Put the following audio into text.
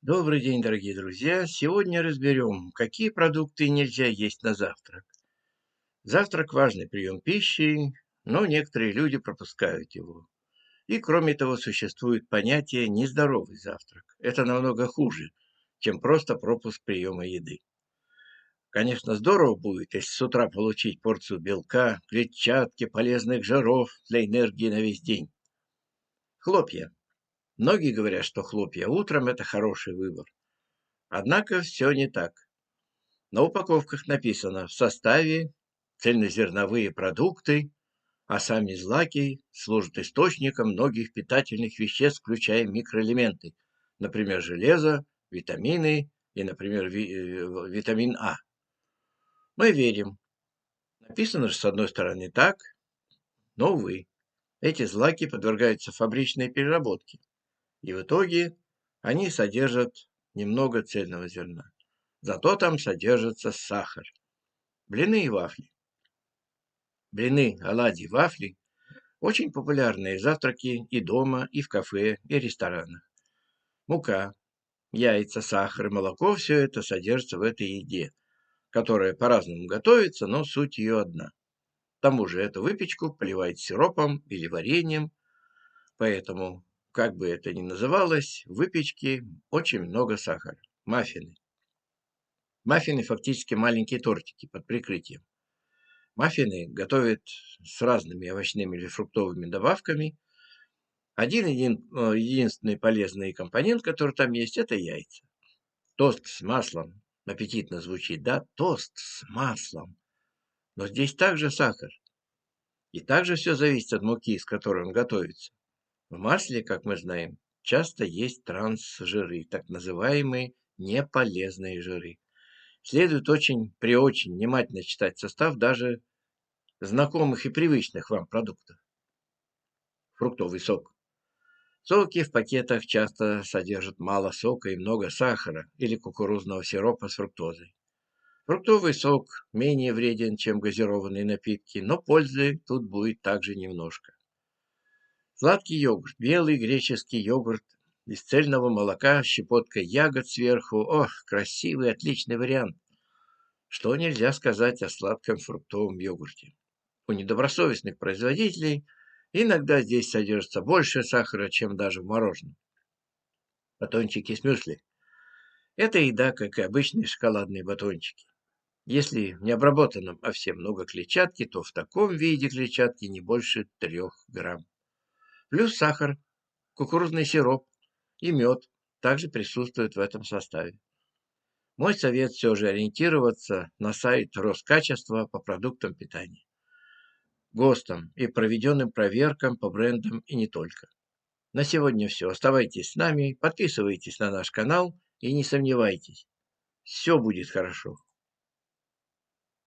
Добрый день, дорогие друзья! Сегодня разберем, какие продукты нельзя есть на завтрак. Завтрак – важный прием пищи, но некоторые люди пропускают его. И кроме того, существует понятие «нездоровый завтрак». Это намного хуже, чем просто пропуск приема еды. Конечно, здорово будет, если с утра получить порцию белка, клетчатки, полезных жиров для энергии на весь день. Хлопья. Многие говорят, что хлопья утром – это хороший выбор. Однако все не так. На упаковках написано: в составе цельнозерновые продукты, а сами злаки служат источником многих питательных веществ, включая микроэлементы, например, железо, витамины и, например, витамин А. Мы верим. Написано же с одной стороны так, но, увы, эти злаки подвергаются фабричной переработке, и в итоге они содержат немного цельного зерна. Зато там содержится сахар. Блины и вафли. Блины, оладьи, вафли – очень популярные завтраки и дома, и в кафе, и ресторанах. Мука, яйца, сахар и молоко – все это содержится в этой еде, которая по-разному готовится, но суть ее одна. К тому же эту выпечку поливают сиропом или вареньем, поэтому, как бы это ни называлось, в выпечке очень много сахара. Маффины. Маффины фактически маленькие тортики под прикрытием. Маффины готовят с разными овощными или фруктовыми добавками. Единственный полезный компонент, который там есть, это яйца. Тост с маслом. Аппетитно звучит, да? Тост с маслом. Но здесь также сахар. И также все зависит от муки, с которой он готовится. В масле, как мы знаем, часто есть трансжиры, так называемые неполезные жиры. Следует очень внимательно читать состав даже знакомых и привычных вам продуктов. Фруктовый сок. Соки в пакетах часто содержат мало сока и много сахара или кукурузного сиропа с фруктозой. Фруктовый сок менее вреден, чем газированные напитки, но пользы тут будет также немножко. Сладкий йогурт. Белый греческий йогурт из цельного молока с щепоткой ягод сверху. Ох, красивый, отличный вариант. Что нельзя сказать о сладком фруктовом йогурте. У недобросовестных производителей иногда здесь содержится больше сахара, чем даже в мороженом. Батончики с мюсли. Это еда, как и обычные шоколадные батончики. Если в необработанном овсе много клетчатки, то в таком виде клетчатки не больше 3 грамм. Плюс сахар, кукурузный сироп и мед также присутствуют в этом составе. Мой совет все же ориентироваться на сайт Роскачества по продуктам питания, ГОСТам и проведенным проверкам по брендам и не только. На сегодня все. Оставайтесь с нами, подписывайтесь на наш канал и не сомневайтесь, все будет хорошо.